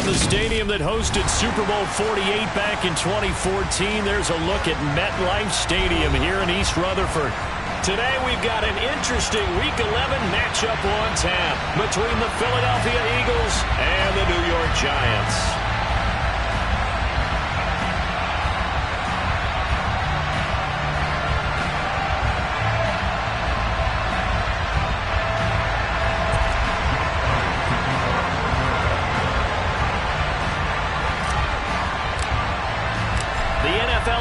From the stadium that hosted Super Bowl 48 back in 2014, there's a look at MetLife Stadium here in East Rutherford. Today we've got an interesting Week 11 matchup on tap between the Philadelphia Eagles and the New York Giants.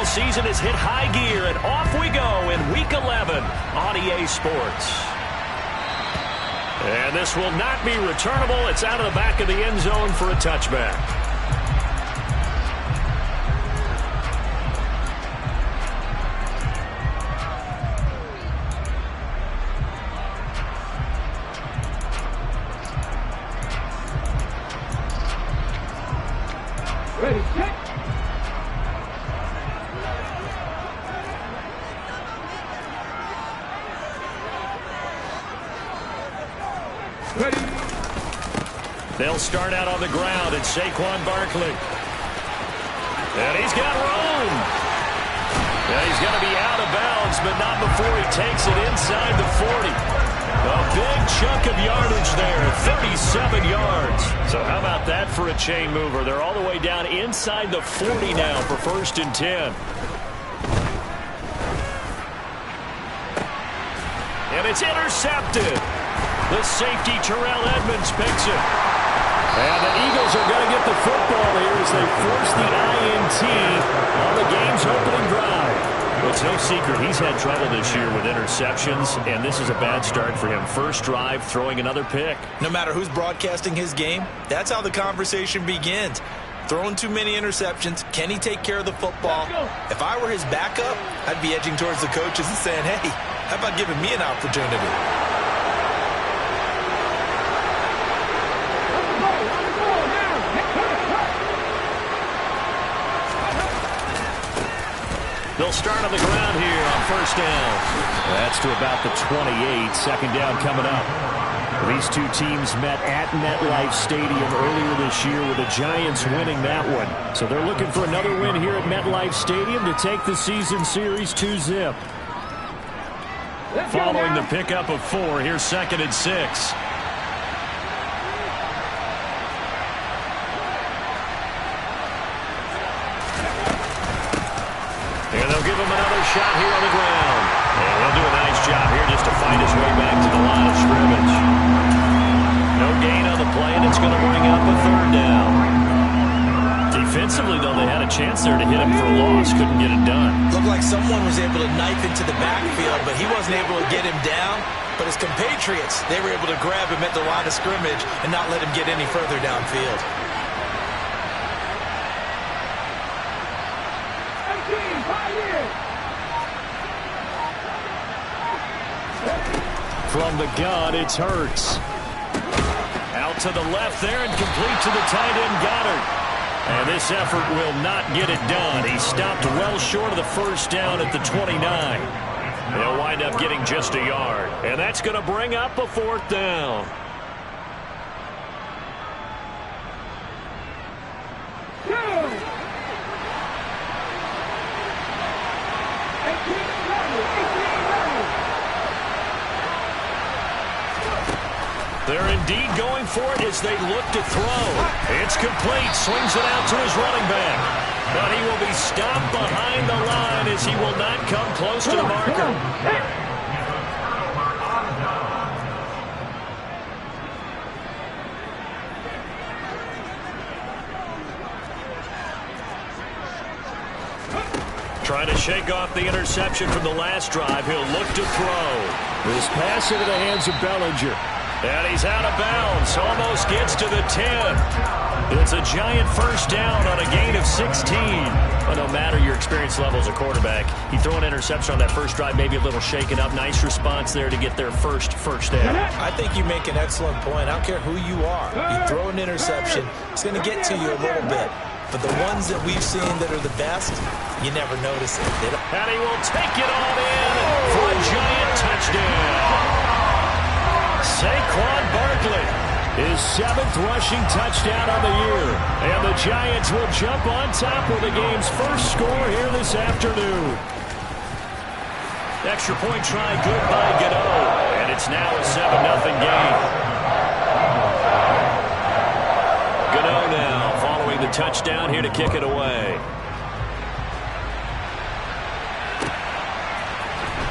Season has hit high gear, and off we go in Week 11 on EA Sports. And this will not be returnable. It's out of the back of the end zone for a touchback. Ready, set. Ready. They'll start out on the ground. It's Saquon Barkley. And he's got room. And he's going to be out of bounds, but not before he takes it inside the 40. A big chunk of yardage there, 37 yards. So how about that for a chain mover? They're all the way down inside the 40 now for 1st and 10. And it's intercepted. The safety, Terrell Edmonds, picks it. And the Eagles are going to get the football here as they force the INT on the game's opening drive. Well, it's no secret he's had trouble this year with interceptions, and this is a bad start for him. First drive, throwing another pick. No matter who's broadcasting his game, that's how the conversation begins. Throwing too many interceptions. Can he take care of the football? If I were his backup, I'd be edging towards the coaches and saying, hey, how about giving me an opportunity? They'll start on the ground here on 1st down. That's to about the 28. 2nd down coming up. These two teams met at MetLife Stadium earlier this year with the Giants winning that one. So they're looking for another win here at MetLife Stadium to take the season series 2-zip. Following the pickup of 4, here's 2nd and 6. And they'll give him another shot here on the ground. And he'll do a nice job here just to fight his way back to the line of scrimmage. No gain on the play, and it's going to bring up a 3rd down. Defensively, though, they had a chance there to hit him for a loss. Couldn't get it done. Looked like someone was able to knife into the backfield, but he wasn't able to get him down. But his compatriots, they were able to grab him at the line of scrimmage and not let him get any further downfield. From the gun, it's Hurts. Out to the left there and complete to the tight end Goddard. And this effort will not get it done. He stopped well short of the 1st down at the 29. They'll wind up getting just a yard. And that's going to bring up a 4th down. They're indeed going for it as they look to throw. It's complete. Swings it out to his running back. But he will be stopped behind the line as he will not come close to the marker. Trying to shake off the interception from the last drive. He'll look to throw. This pass into the hands of Bellinger. And he's out of bounds. Almost gets to the 10. It's a giant 1st down on a gain of 16. Well, no matter your experience level as a quarterback, he threw an interception on that first drive, maybe a little shaken up. Nice response there to get their first down. I think you make an excellent point. I don't care who you are. You throw an interception, it's going to get to you a little bit. But the ones that we've seen that are the best, you never notice it. And he will take it all in for a giant touchdown. Saquon Barkley. His 7th rushing touchdown on the year. And the Giants will jump on top with the game's first score here this afternoon. Extra point try good by Gano. And it's now a 7-0 game. Gano now following the touchdown here to kick it away.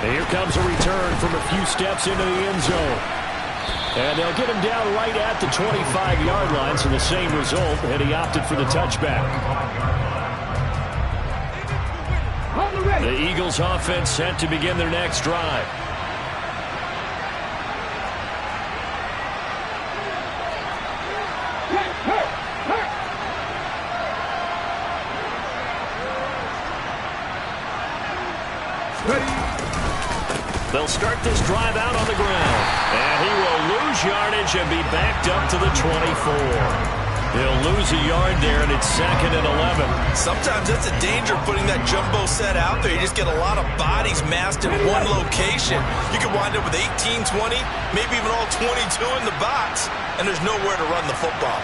And here comes a return from a few steps into the end zone. And they'll get him down right at the 25-yard line, so the same result, and he opted for the touchback. The Eagles offense set to begin their next drive. They'll start this drive out on the ground. And he will lose yardage and be backed up to the 24. He'll lose a yard there, and it's 2nd and 11. Sometimes that's a danger putting that jumbo set out there. You just get a lot of bodies massed in one location. You could wind up with 18, 20, maybe even all 22 in the box, and there's nowhere to run the football.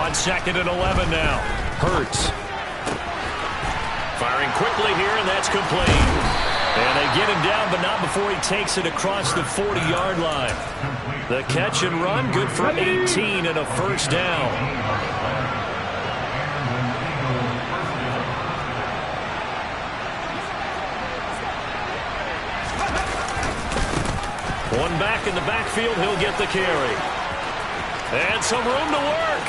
On 2nd and 11 now. Hurts. Firing quickly here, and that's complete. And they get him down, but not before he takes it across the 40-yard line. The catch and run, good for 18 and a first down. One back in the backfield, he'll get the carry. And some room to work.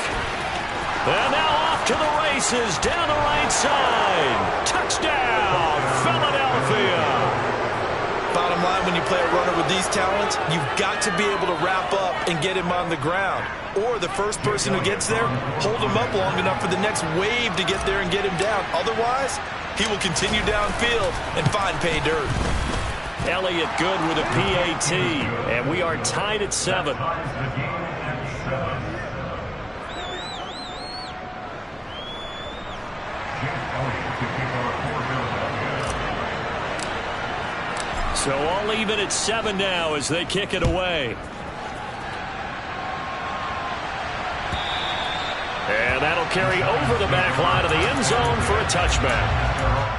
And now off to the races, down the right side. Touchdown, Philadelphia. Bottom line, when you play a runner with these talents, you've got to be able to wrap up and get him on the ground. Or the first person who gets there, hold him up long enough for the next wave to get there and get him down. Otherwise, he will continue downfield and find pay dirt. Elliott good with a PAT, and we are tied at 7. So all even at 7 now as they kick it away. And that'll carry over the back line of the end zone for a touchback.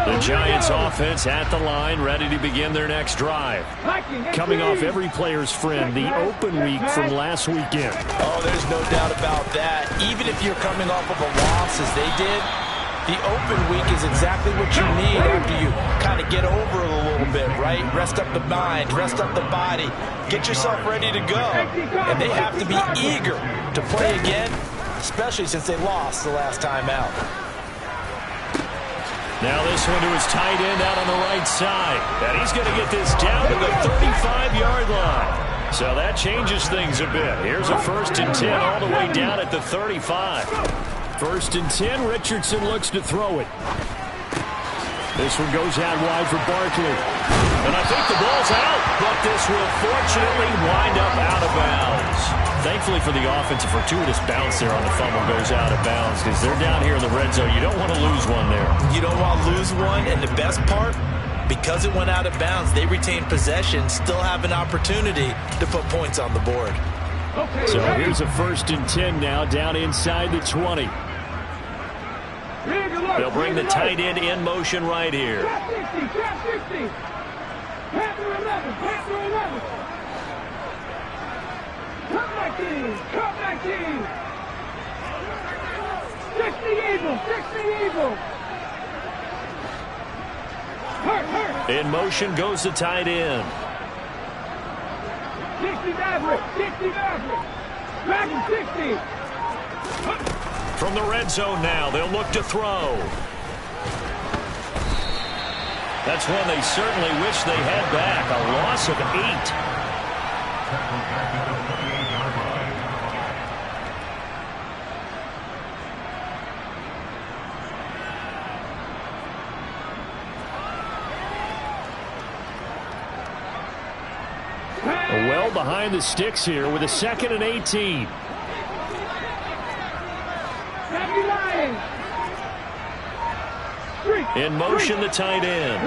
The Giants offense at the line, ready to begin their next drive. Coming off every player's friend, the open week from last weekend. Oh, there's no doubt about that. Even if you're coming off of a loss as they did, the open week is exactly what you need after you kind of get over it a little bit, right? Rest up the mind, rest up the body, get yourself ready to go. And they have to be eager to play again, especially since they lost the last time out. Now this one to his tight end out on the right side. And he's going to get this down to the 35-yard line. So that changes things a bit. Here's a 1st and 10 all the way down at the 35. 1st and 10, Richardson looks to throw it. This one goes out wide for Barkley. And I think the ball's out, but this will fortunately wind up out of bounds. Thankfully for the offense, a fortuitous bounce there on the fumble goes out of bounds because they're down here in the red zone. You don't want to lose one there. You don't want to lose one, and the best part, because it went out of bounds, they retain possession, still have an opportunity to put points on the board. So here's a 1st and 10 now, down inside the 20. They'll bring the tight end in motion right here. Come back in! Come back in! 60 evil! 60 evil! In motion goes the tight end. 60 Maverick. 60 Maverick. Dragon 60. From the red zone now, they'll look to throw. That's one they certainly wish they had back. A loss of 8. Well behind the sticks here with a 2nd and 18. In motion, the tight end.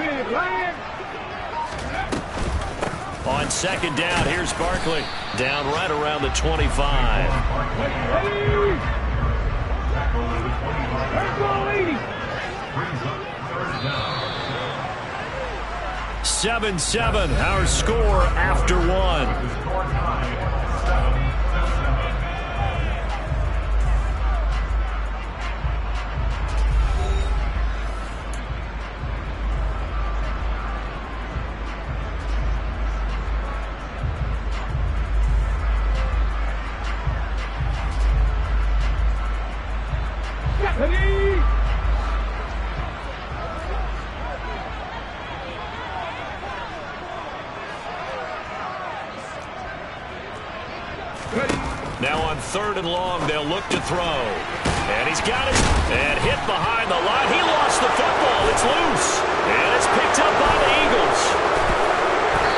On 2nd down, here's Barkley. Down right around the 25. 7-7, our score after 1. Now on 3rd and long, they'll look to throw. And he's got it. And hit behind the line. He lost the football. It's loose. And it's picked up by the Eagles.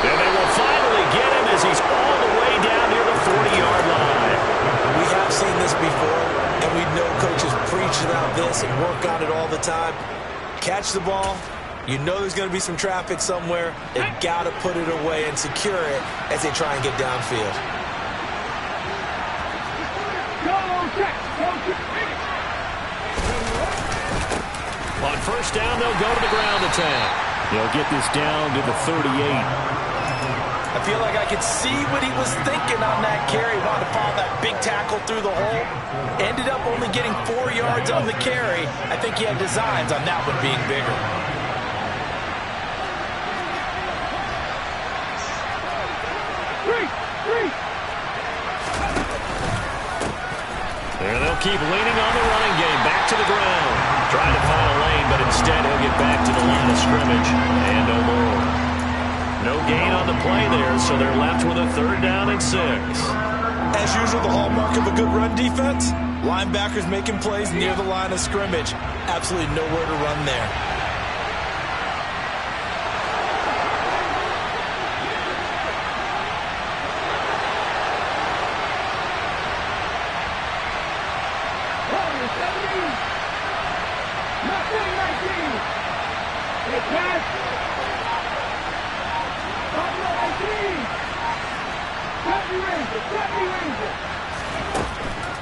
And they will finally get him as he's all the way down near the 40-yard line. We have seen this before, and we know coaches preach about this and work on it all the time. Catch the ball. You know there's going to be some traffic somewhere. They've got to put it away and secure it as they try and get downfield. On 1st down, they'll go to the ground attack. They'll get this down to the 38. I feel like I could see what he was thinking on that carry. Wanted to follow that big tackle through the hole. Ended up only getting 4 yards on the carry. I think he had designs on that one being bigger. There they'll keep leaning on the running game. Back to the ground. Trying to find a lane, but instead he'll get back to the line of scrimmage. And no more. No gain on the play there, so they're left with a 3rd down and 6. As usual, the hallmark of a good run defense, linebackers making plays near the line of scrimmage. Absolutely nowhere to run there.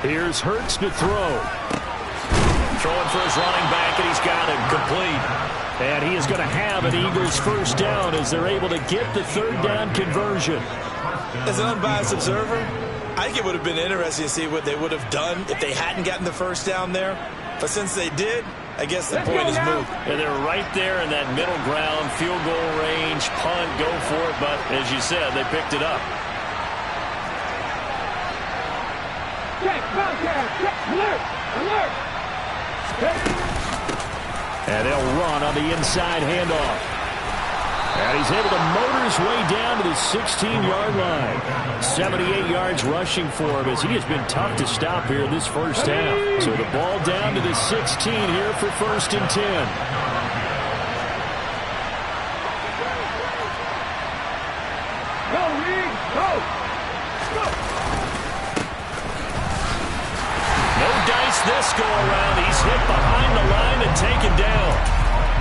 Here's Hurts to throw. Throwing for his running back, and he's got it complete. And he is going to have an Eagles 1st down as they're able to get the 3rd down conversion. As an unbiased observer, I think it would have been interesting to see what they would have done if they hadn't gotten the 1st down there. But since they did, I guess the point is moved. And they're right there in that middle ground, field goal range, punt, go for it. But as you said, they picked it up. And they'll run on the inside handoff. And he's able to motor his way down to the 16-yard line. 78 yards rushing for him as he has been tough to stop here this 1st half. So the ball down to the 16 here for 1st and 10. This go around, he's hit behind the line and taken down.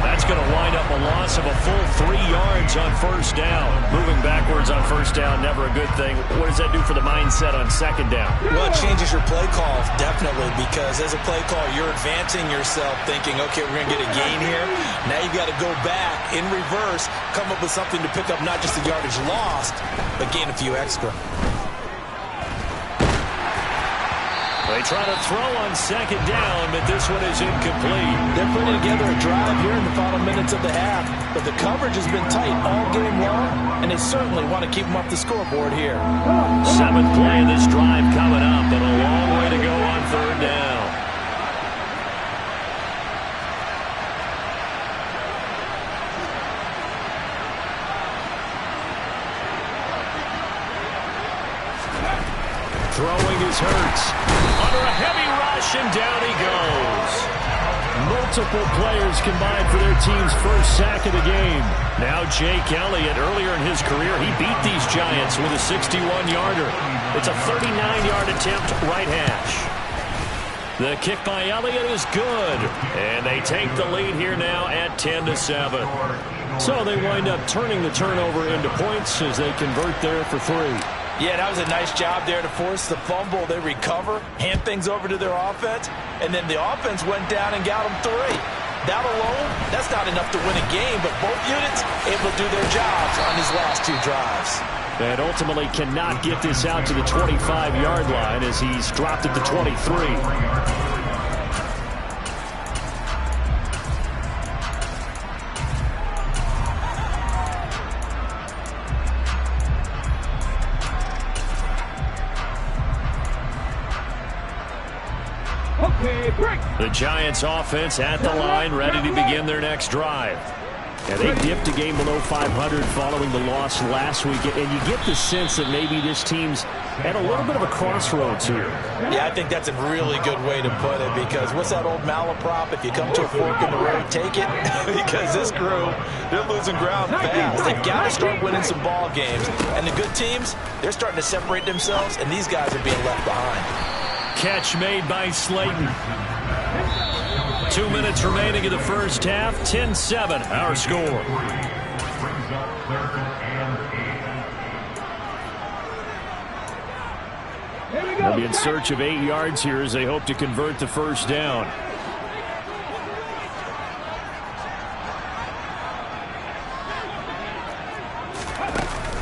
That's going to wind up a loss of a full 3 yards on 1st down. Moving backwards on 1st down, never a good thing. What does that do for the mindset on 2nd down? Well, it changes your play call, definitely, because as a play call, you're advancing yourself thinking, okay, we're going to get a gain here. Now you've got to go back in reverse, come up with something to pick up not just the yardage lost, but gain a few extra. They try to throw on second down, but this one is incomplete. They're putting together a drive here in the final minutes of the half, but the coverage has been tight all game long, and they certainly want to keep them off the scoreboard here. 7th play of this drive coming up, and a long way to go on third down. Throwing his Hurts. Under a heavy rush, and down he goes. Multiple players combined for their team's first sack of the game. Now Jake Elliott, earlier in his career, he beat these Giants with a 61-yarder. It's a 39-yard attempt, right hash. The kick by Elliott is good, and they take the lead here now at 10-7. So they wind up turning the turnover into points as they convert there for 3. Yeah, that was a nice job there to force the fumble. They recover, hand things over to their offense, and then the offense went down and got them 3. That alone, that's not enough to win a game, but both units able to do their jobs on these last 2 drives. And ultimately cannot get this out to the 25-yard line as he's dropped at the 23. The Giants offense at the line, ready to begin their next drive. Yeah, they dipped a game below 500 following the loss last week, and you get the sense that maybe this team's at a little bit of a crossroads here. Yeah, I think that's a really good way to put it, because what's that old malaprop? If you come to a fork in the road, take it. Because this crew, they're losing ground fast. They've got to start winning some ball games. And the good teams, they're starting to separate themselves, and these guys are being left behind. Catch made by Slayton. 2 minutes remaining in the first half. 10-7, our score. They'll be in search of 8 yards here as they hope to convert the first down.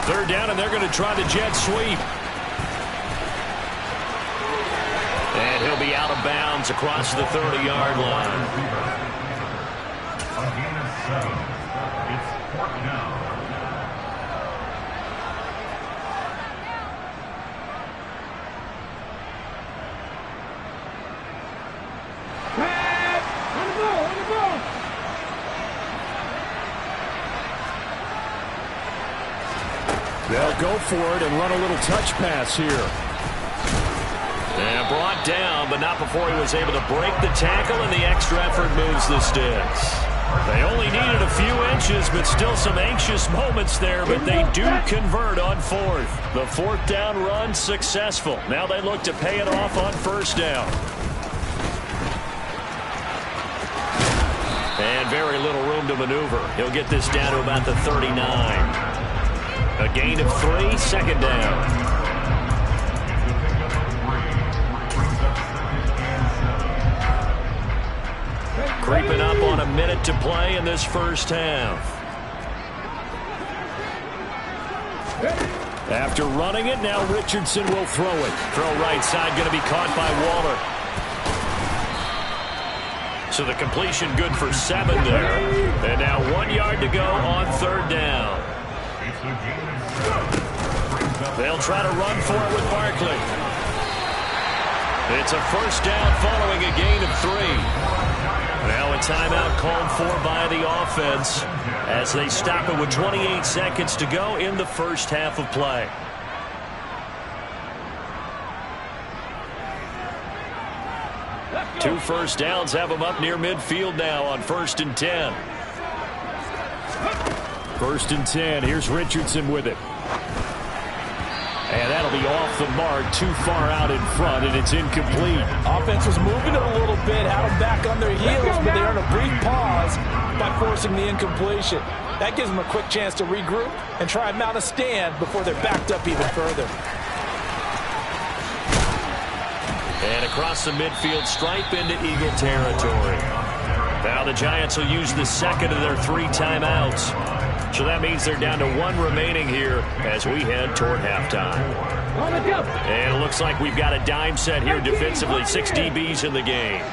Third down, and they're going to try the jet sweep. And he'll be out of bounds across the 30-yard line. It's 4th down. They'll go for it and run a little touch pass here. And brought down, but not before he was able to break the tackle, and the extra effort moves the sticks. They only needed a few inches, but still some anxious moments there, but they do convert on 4th. The 4th down run successful. Now they look to pay it off on first down. And very little room to maneuver. He'll get this down to about the 39. A gain of 3, second down. Creeping up on a minute to play in this first half. After running it, now Richardson will throw it. Throw right side, going to be caught by Waller. So the completion good for 7 there. And now 1 yard to go on third down. They'll try to run for it with Barkley. It's a first down following a gain of 3. Now a timeout called for by the offense as they stop it with 28 seconds to go in the first half of play. Two first downs have them up near midfield now on 1st and 10. 1st and 10. Here's Richardson with it. And that'll be off the mark, too far out in front, and it's incomplete. Offense was moving it a little bit, had them back on their heels, but they earned a brief pause by forcing the incompletion. That gives them a quick chance to regroup and try and mount a stand before they're backed up even further. And across the midfield stripe into Eagle territory. Now the Giants will use the second of their 3 timeouts. So that means they're down to 1 remaining here as we head toward halftime. On the double. And it looks like we've got a dime set here defensively. 6 DBs in the game.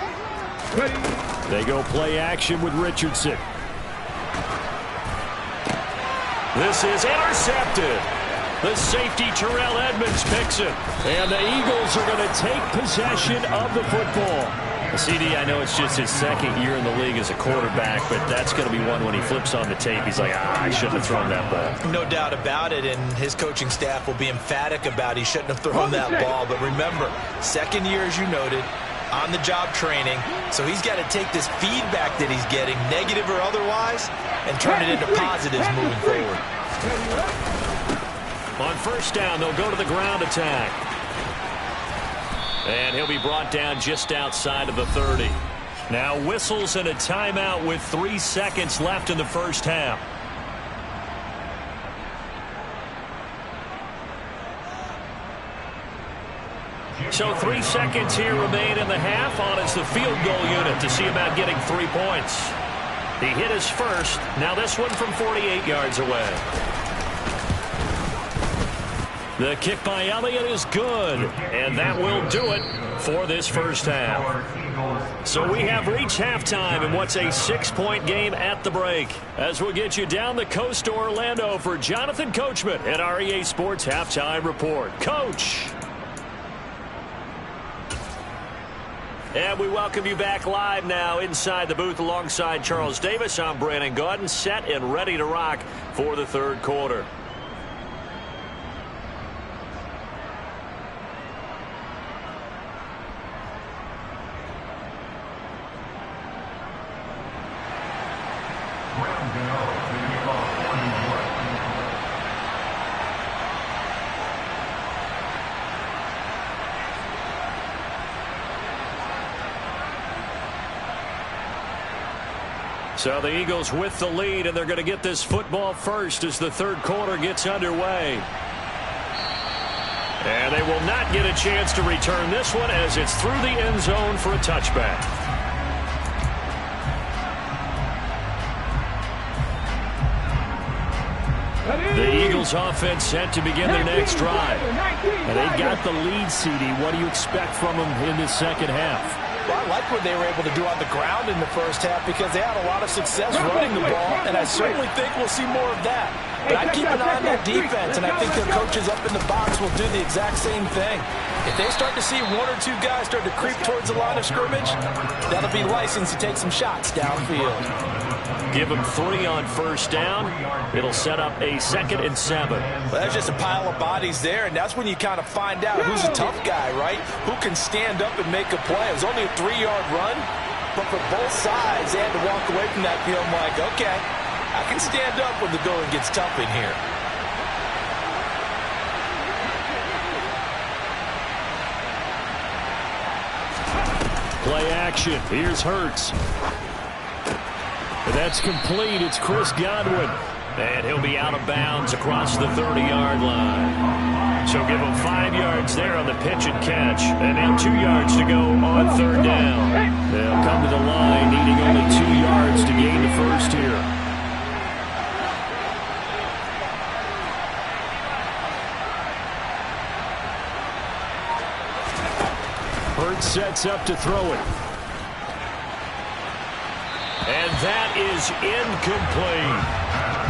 They go play action with Richardson. This is intercepted. The safety, Terrell Edmonds, picks it. And the Eagles are going to take possession of the football. CD, I know it's just his second year in the league as a quarterback, but that's going to be one when he flips on the tape. He's like, I shouldn't have thrown that ball. No doubt about it, and his coaching staff will be emphatic about he shouldn't have thrown that ball. But remember, second year, as you noted, on-the-job training, so he's got to take this feedback that he's getting, negative or otherwise, and turn it into positives moving forward. On first down, they'll go to the ground attack. And he'll be brought down just outside of the 30. Now whistles and a timeout with 3 seconds left in the first half. So 3 seconds here remain in the half. On is the field goal unit to see about getting 3 points. He hit his first. Now this one from 48 yards away. The kick by Elliott is good, and that will do it for this first half. So we have reached halftime in what's a 6-point game at the break. As we'll get you down the coast to Orlando for Jonathan Coachman at our EA Sports Halftime Report. Coach! And we welcome you back live now inside the booth alongside Charles Davis. I'm Brandon Gaudin, set and ready to rock for the third quarter. So the Eagles with the lead, and they're going to get this football first as the third quarter gets underway. And they will not get a chance to return this one as it's through the end zone for a touchback. The Eagles offense set to begin their next drive. And they got the lead, CD. What do you expect from them in this second half? Well, I like what they were able to do on the ground in the first half because they had a lot of success running the ball, and I certainly think we'll see more of that. But I'd keep an eye on that defense, and I think their coaches up in the box will do the exact same thing. If they start to see 1 or 2 guys start to creep towards the line of scrimmage, that'll be licensed to take some shots downfield. Give them 3 on first down. It'll set up a 2nd and 7. Well, that's just a pile of bodies there, and that's when you kind of find out who's a tough guy, right? Who can stand up and make a play. It was only a 3-yard run, but for both sides, they had to walk away from that field like, okay, I can stand up when the going gets tough in here. Play action. Here's Hurts. That's complete. It's Chris Godwin. And he'll be out of bounds across the 30-yard line. So give him 5 yards there on the pitch and catch. And now 2 yards to go on third down. They'll come to the line needing only 2 yards to gain the first here. Hurts sets up to throw it. And that is incomplete.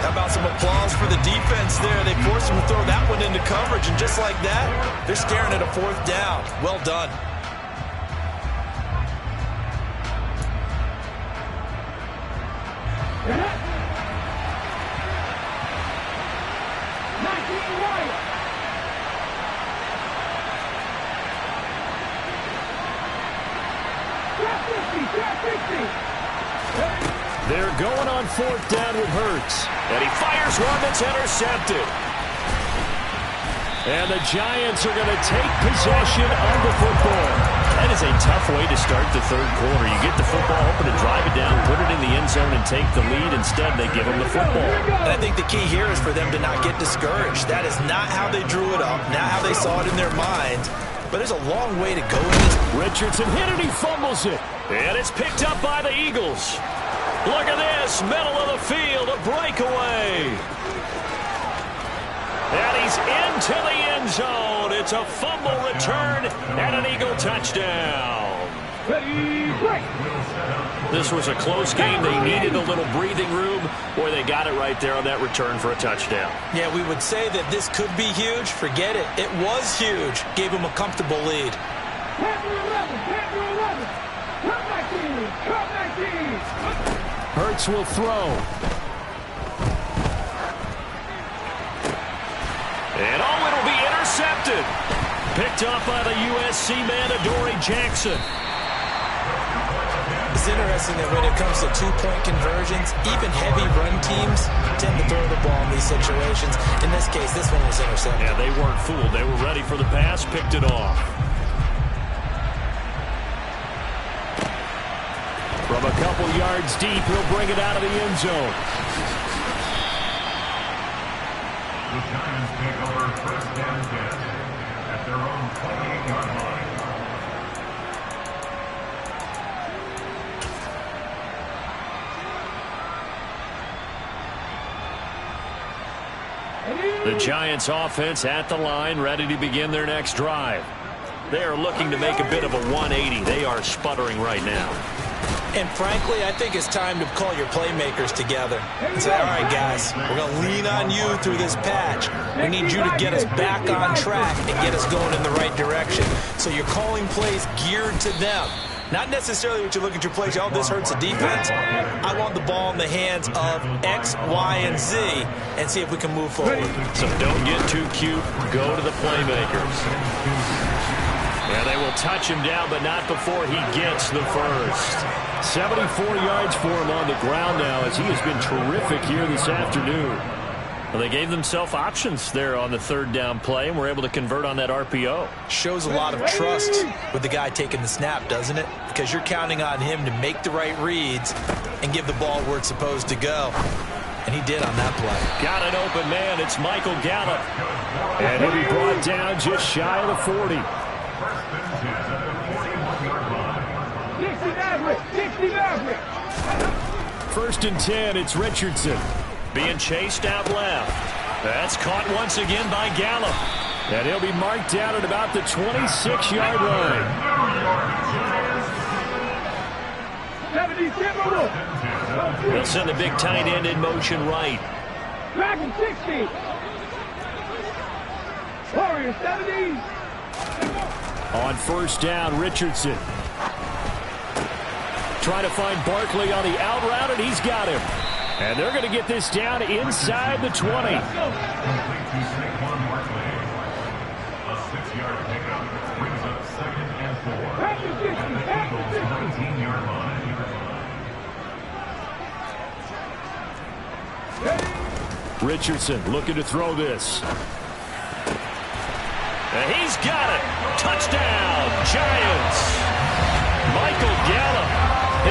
How about some applause for the defense there? They forced him to throw that one into coverage, and just like that, they're staring at a 4th down. Well done. They're going on 4th down with Hurts. And he fires one that's intercepted. And the Giants are going to take possession of the football. That is a tough way to start the third quarter. You get the football, hoping to drive it down, put it in the end zone, and take the lead. Instead, they give them the football. And I think the key here is for them to not get discouraged. That is not how they drew it up, not how they saw it in their mind. But there's a long way to go in this. Richardson hit it, he fumbles it. And it's picked up by the Eagles. Look at this, middle of the field, a breakaway. And he's into the end zone. It's a fumble return and an Eagle touchdown. Ready, break. This was a close game. They needed a little breathing room, or they got it right there on that return for a touchdown. Yeah, we would say that this could be huge. Forget it. It was huge. Gave him a comfortable lead. Panther 11, Panther 11. Come back in, come back in. Hurts will throw. And it'll be intercepted. Picked up by the USC man, Adoree Jackson. It's interesting that when it comes to two-point conversions, even heavy run teams tend to throw the ball in these situations. In this case, this one was intercepted. Yeah, they weren't fooled. They were ready for the pass, picked it off. From a couple yards deep, he'll bring it out of the end zone. The Giants take over first down 10 at their own 28-yard line. The Giants offense at the line, ready to begin their next drive. They are looking to make a bit of a 180. They are sputtering right now. And frankly, I think it's time to call your playmakers together and say, all right, guys, we're going to lean on you through this patch. We need you to get us back on track and get us going in the right direction. So you're calling plays geared to them. Not necessarily what you look at your plays, oh, this hurts the defense. I want the ball in the hands of X, Y, and Z and see if we can move forward. So don't get too cute. Go to the playmakers. And they will touch him down, but not before he gets the first. 74 yards for him on the ground now as he has been terrific here this afternoon. Well, they gave themselves options there on the third down play and were able to convert on that RPO. Shows a lot of trust with the guy taking the snap, doesn't it? Because you're counting on him to make the right reads and give the ball where it's supposed to go. And he did on that play. Got an open man. It's Michael Gallup. And he'll be brought down just shy of the 40. 60 average, 60 average. First and 10, it's Richardson. Being chased out left. That's caught once again by Gallup. And he'll be marked down at about the 26-yard line. 70, They'll send the big tight end in motion right. back in 60. Warriors 70. On first down, Richardson. Trying to find Barkley on the out route, and he's got him. And they're going to get this down inside the 20. A 6-yard pickup brings up 2nd and 4. Eagles 19-yard line. Richardson looking to throw this. And he's got it. Touchdown, Giants. Michael Gallup,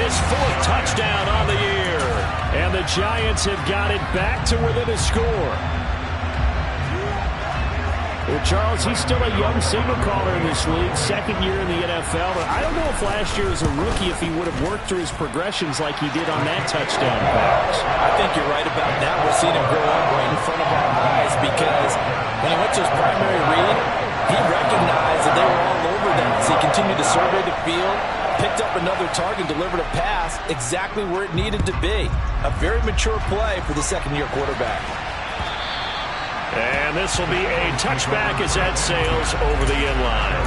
his 4th touchdown on the year. And the Giants have got it back to within a score. Well, Charles, he's still a young signal caller in this league, 2nd year in the NFL. But I don't know if last year as a rookie, if he would have worked through his progressions like he did on that touchdown pass. I think you're right about that. We're seeing him grow up right in front of our eyes because when he went to his primary read, he recognized that they were all over that. So he continued to survey the field, picked up another target, delivered a pass exactly where it needed to be. A very mature play for the 2nd-year quarterback. And this will be a touchback as that sails over the end line.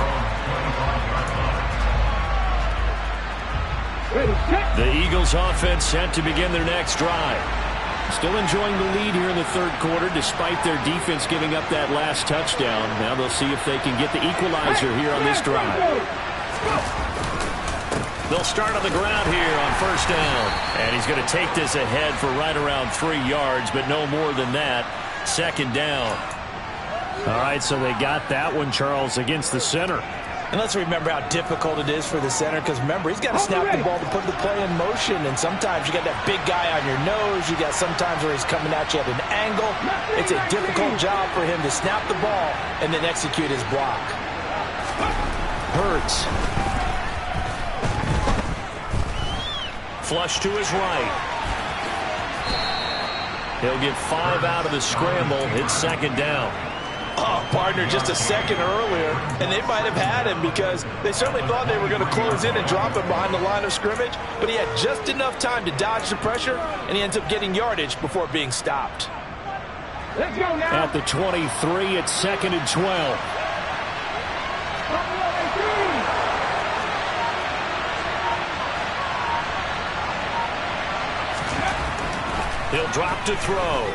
The Eagles offense set to begin their next drive. Still enjoying the lead here in the 3rd quarter despite their defense giving up that last touchdown. Now they'll see if they can get the equalizer here on this drive. They'll start on the ground here on first down. And he's going to take this ahead for right around 3 yards, but no more than that. 2nd down. All right, so they got that one, Charles, against the center. And let's remember how difficult it is for the center because, remember, he's got to snap the ball to put the play in motion. And sometimes you got that big guy on your nose. You got sometimes where he's coming at you at an angle. It's a difficult job for him to snap the ball and then execute his block. Hurts. Flush to his right. He'll get 5 out of the scramble. It's second down. Oh, partner, just a second earlier, and they might have had him because they certainly thought they were going to close in and drop him behind the line of scrimmage, but he had just enough time to dodge the pressure, and he ends up getting yardage before being stopped. Let's go now. At the 23, it's second and 12. He'll drop to throw.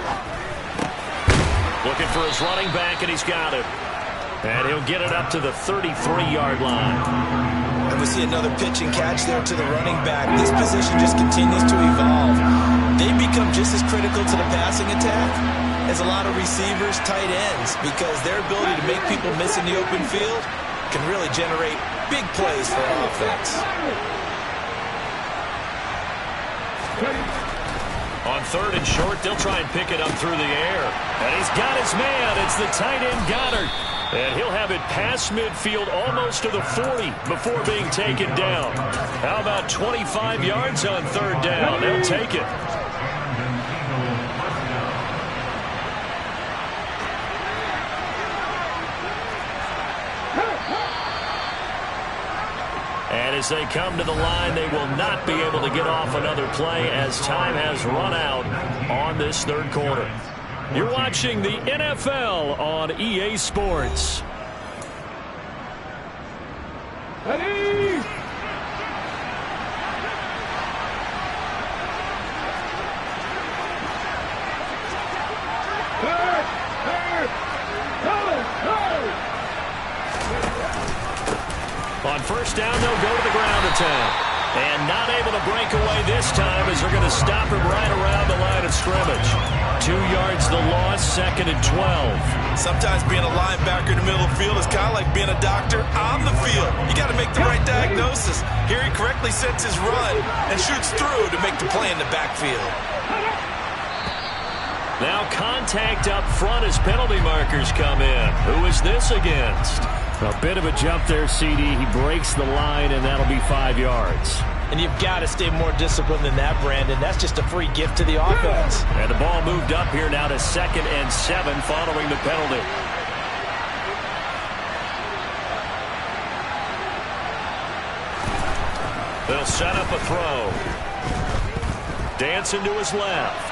Looking for his running back, and he's got it. And he'll get it up to the 33-yard line. And we see another pitch and catch there to the running back. This position just continues to evolve. They become just as critical to the passing attack as a lot of receivers, tight ends, because their ability to make people miss in the open field can really generate big plays for offense. On third and short, they'll try and pick it up through the air. And he's got his man. It's the tight end Goddard. And he'll have it past midfield almost to the 40 before being taken down. How about 25 yards on third down? They'll take it. And as they come to the line, they will not be able to get off another play as time has run out on this third quarter. You're watching the NFL on EA Sports. Ready? On first down, they'll go to the ground attack. And not able to break away this time as they're going to stop him right around the line of scrimmage. 2 yards the loss, second and 12. Sometimes being a linebacker in the middle of the field is kind of like being a doctor on the field. You got to make the right diagnosis. Here he correctly sets his run and shoots through to make the play in the backfield. Now contact up front as penalty markers come in. Who is this against? A bit of a jump there, CD. He breaks the line, and that'll be 5 yards. And you've got to stay more disciplined than that, Brandon. That's just a free gift to the offense. And the ball moved up here now to second and 7 following the penalty. They'll set up a throw. Dancing to his left.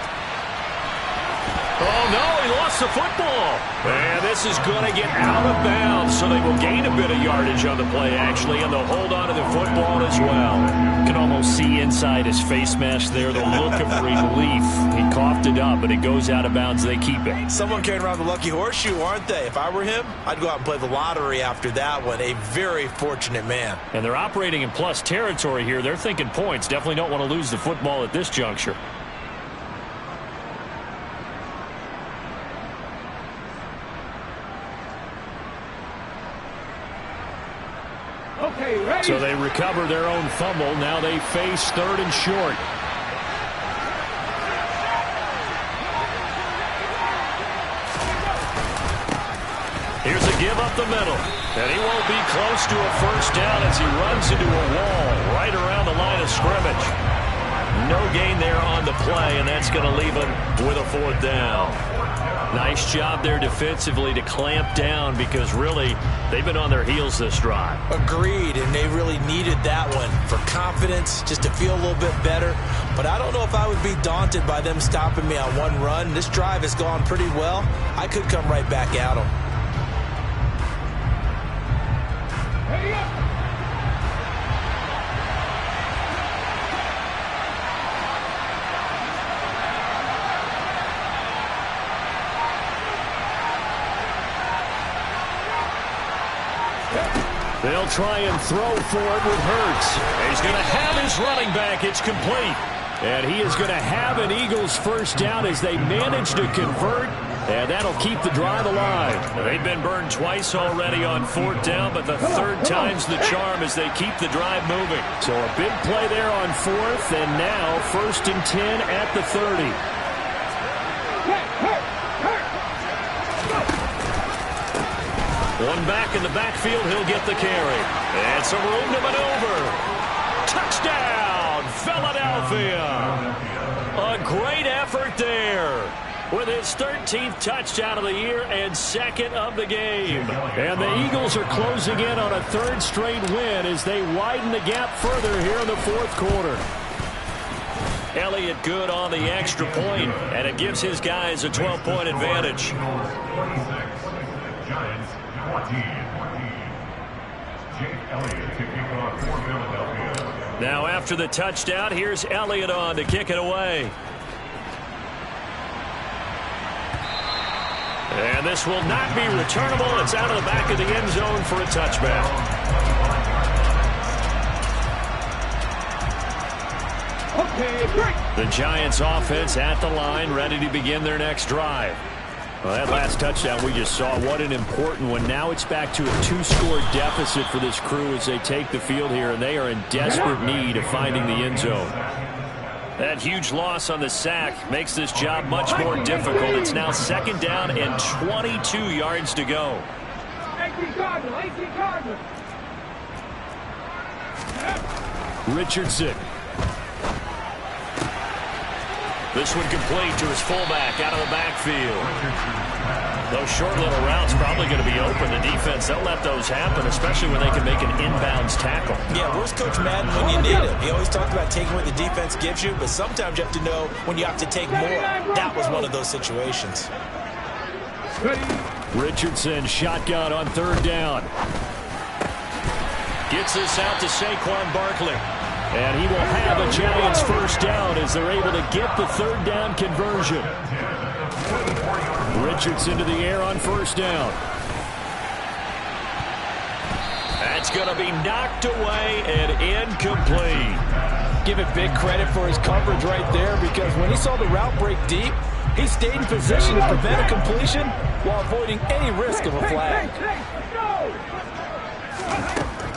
Oh, no, he lost the football. And this is going to get out of bounds, so they will gain a bit of yardage on the play, actually, and they'll hold on to the football as well. You can almost see inside his face mask there the look of relief. He coughed it up, but it goes out of bounds. They keep it. Someone carrying around the lucky horseshoe, aren't they? If I were him, I'd go out and play the lottery after that one. A very fortunate man. And they're operating in plus territory here. They're thinking points. Definitely don't want to lose the football at this juncture. Okay, ready? So they recover their own fumble. Now they face third and short. Here's a give up the middle. And he won't be close to a first down as he runs into a wall right around the line of scrimmage. No gain there on the play, and that's going to leave him with a fourth down. Nice job there defensively to clamp down because really they've been on their heels this drive. Agreed, and they really needed that one for confidence, just to feel a little bit better. But I don't know if I would be daunted by them stopping me on one run. This drive has gone pretty well. I could come right back at them. Ready up. They'll try and throw for it with Hurts. He's going to have his running back. It's complete. And he is going to have an Eagles first down as they manage to convert. And that'll keep the drive alive. They've been burned twice already on fourth down, but the third time's the charm as they keep the drive moving. So a big play there on fourth, and now first and 10 at the 30. One back in the backfield, he'll get the carry. And some room to maneuver. Touchdown, Philadelphia. A great effort there with his 13th touchdown of the year and second of the game. And the Eagles are closing in on a third straight win as they widen the gap further here in the fourth quarter. Elliott good on the extra point, and it gives his guys a 12-point advantage. 26, Giants 20. Jake Elliott to kick off for Philadelphia. Now after the touchdown, here's Elliott on to kick it away. And this will not be returnable. It's out of the back of the end zone for a touchback. The Giants offense at the line, ready to begin their next drive. Well, that last touchdown we just saw, what an important one. Now it's back to a two-score deficit for this crew as they take the field here, and they are in desperate need of finding the end zone. That huge loss on the sack makes this job much more difficult. It's now second down and 22 yards to go. Richardson. This one complete to his fullback out of the backfield. Those short little routes probably going to be open. The defense, they'll let those happen, especially when they can make an inbounds tackle. Yeah, where's Coach Madden when you need him? He always talked about taking what the defense gives you, but sometimes you have to know when you have to take more. That was one of those situations. Richardson, shotgun on third down. Gets this out to Saquon Barkley. And he will have a Giants first down as they're able to get the third down conversion. Richardson to the air on first down. That's going to be knocked away and incomplete. Give it big credit for his coverage right there, because when he saw the route break deep, he stayed in position to prevent a completion while avoiding any risk of a flag.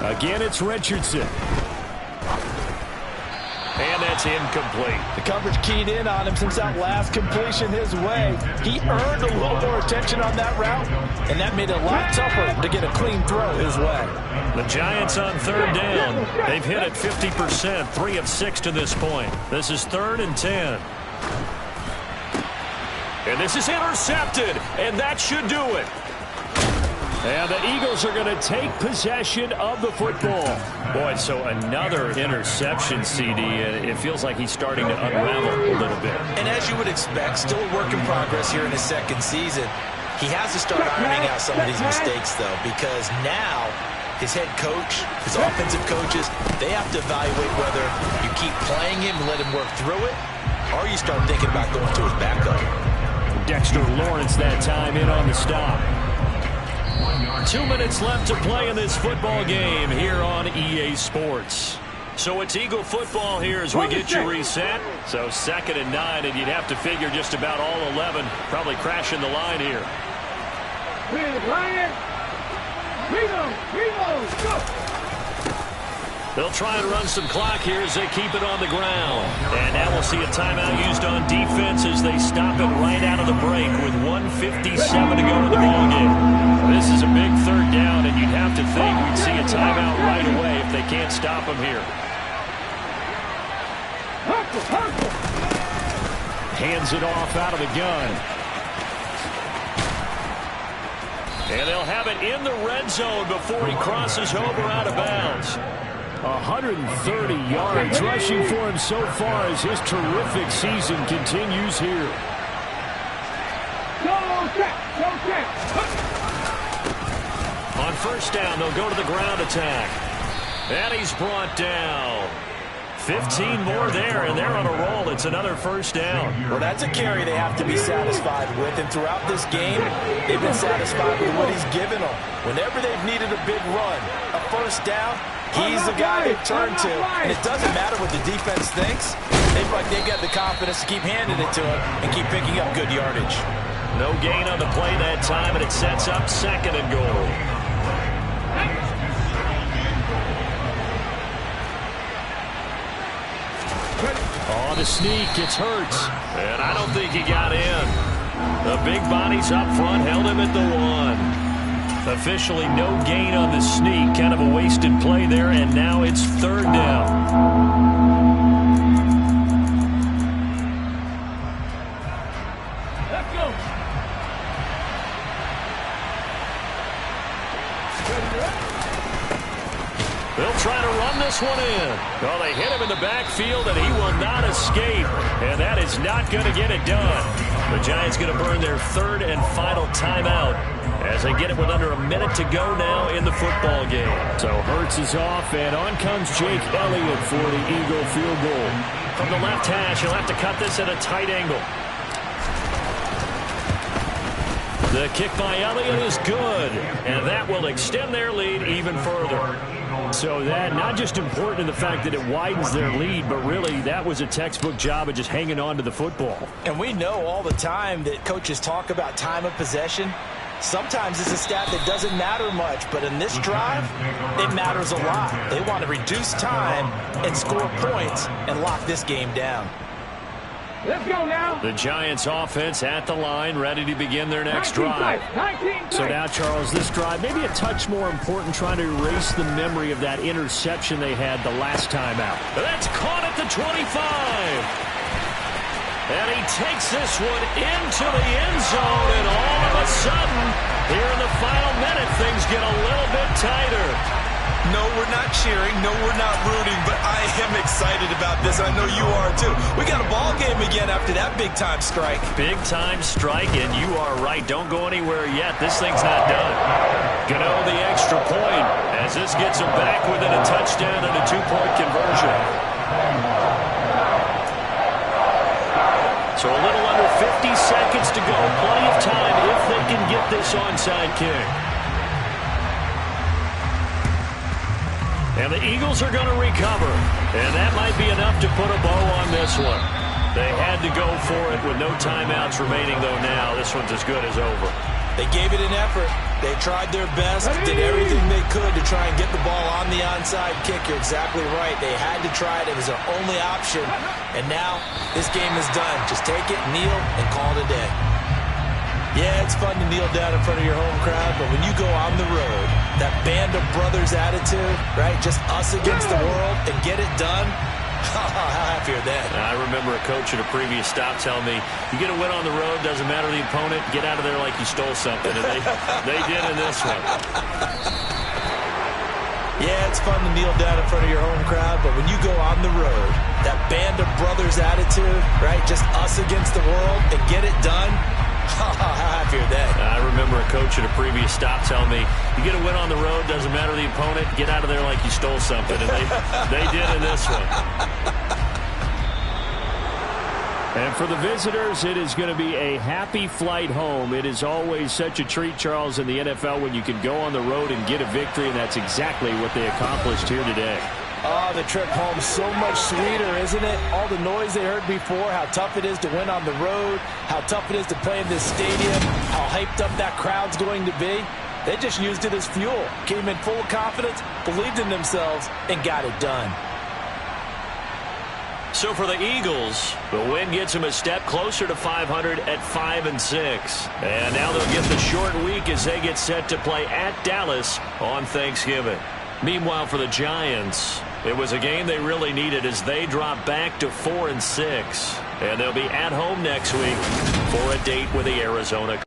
Again, it's Richardson. And that's incomplete. The coverage keyed in on him since that last completion his way. He earned a little more attention on that route, and that made it a lot tougher to get a clean throw his way. The Giants on third down. They've hit it 50%, 3 of 6 to this point. This is 3rd and 10. And this is intercepted, and that should do it. And the Eagles are going to take possession of the football. Boy, so another interception, CD, and it feels like he's starting to unravel a little bit. And as you would expect, still a work in progress here in his second season. He has to start ironing out some of these mistakes, though, because now his head coach, his offensive coaches, they have to evaluate whether you keep playing him and let him work through it, or you start thinking about going to his backup. Dexter Lawrence that time in on the stop. 2 minutes left to play in this football game here on EA Sports. So it's Eagle football here as we get you reset. So 2nd and 9, and you'd have to figure just about all 11 probably crashing the line here. They'll try and run some clock here as they keep it on the ground. And now we'll see a timeout used on defense as they stop it right out of the break with 1:57 to go in the ballgame. This is a big third down, and you'd have to think we'd see a timeout right away if they can't stop them here. Hands it off out of the gun. And they'll have it in the red zone before he crosses over out of bounds. 130 yards rushing for him so far as his terrific season continues here. On first down, they'll go to the ground attack. And he's brought down. 15 more there, and they're on a roll. It's another first down. Well, that's a carry they have to be satisfied with. And throughout this game, they've been satisfied with what he's given them. Whenever they've needed a big run, a first down, he's the guy they turn to. And it doesn't matter what the defense thinks. They feel like they've got the confidence to keep handing it to him and keep picking up good yardage. No gain on the play that time, and it sets up 2nd and goal. Oh, the sneak, it's Hurts. And I don't think he got in. The big bodies up front held him at the 1. Officially no gain on the sneak. Kind of a wasted play there, and now it's 3rd down. They'll try to run this one in. Well, they hit him in the backfield, and he will not escape. And that is not going to get it done. The Giants going to burn their third and final timeout as they get it with under a minute to go now in the football game. So Hurts is off, and on comes Jake Elliott for the Eagle field goal. From the left hash, he'll have to cut this at a tight angle. The kick by Elliott is good, and that will extend their lead even further. So that not just important in the fact that it widens their lead, but really that was a textbook job of just hanging on to the football. And we know all the time that coaches talk about time of possession. Sometimes it's a stat that doesn't matter much, but in this drive, it matters a lot. They want to reduce time and score points and lock this game down. Let's go now. The Giants offense at the line, ready to begin their next drive. So now, Charles, this drive maybe a touch more important, trying to erase the memory of that interception they had the last time out. That's caught at the 25. And he takes this one into the end zone, and all of a sudden, here in the final minute, things get a little bit tighter. No, we're not cheering. No, we're not rooting, but I am excited about this. I know you are, too. We got a ball game again after that big-time strike. Big-time strike, and you are right. Don't go anywhere yet. This thing's not done. Gano the extra point as this gets them back within a touchdown and a two-point conversion. So a little under 50 seconds to go. Plenty of time if they can get this onside kick. And the Eagles are going to recover. And that might be enough to put a bow on this one. They had to go for it with no timeouts remaining, though now this one's as good as over. They gave it an effort. They tried their best, did everything they could to try and get the ball on the onside kick. You're exactly right. They had to try it. It was their only option. And now this game is done. Just take it, kneel, and call it a day. Yeah, it's fun to kneel down in front of your home crowd, but when you go on the road, that band of brothers attitude, right, just us against the world, and get it done, how happy are they? I remember a coach at a previous stop telling me, you get a win on the road, doesn't matter the opponent, get out of there like you stole something. And they did in this one. Yeah, it's fun to kneel down in front of your home crowd, but when you go on the road, that band of brothers attitude, right, just us against the world, and get it done, how happy are they? I remember a coach at a previous stop telling me, you get a win on the road, doesn't matter the opponent, get out of there like you stole something. And they did in this one. And for the visitors, it is going to be a happy flight home. It is always such a treat, Charles, in the NFL when you can go on the road and get a victory, and that's exactly what they accomplished here today. Oh, the trip home so much sweeter, isn't it? All the noise they heard before, how tough it is to win on the road, how tough it is to play in this stadium, how hyped up that crowd's going to be. They just used it as fuel, came in full of confidence, believed in themselves, and got it done. So for the Eagles, the win gets them a step closer to 500 at 5-6. And now they'll get the short week as they get set to play at Dallas on Thanksgiving. Meanwhile, for the Giants, it was a game they really needed as they drop back to 4-6. And they'll be at home next week for a date with the Arizona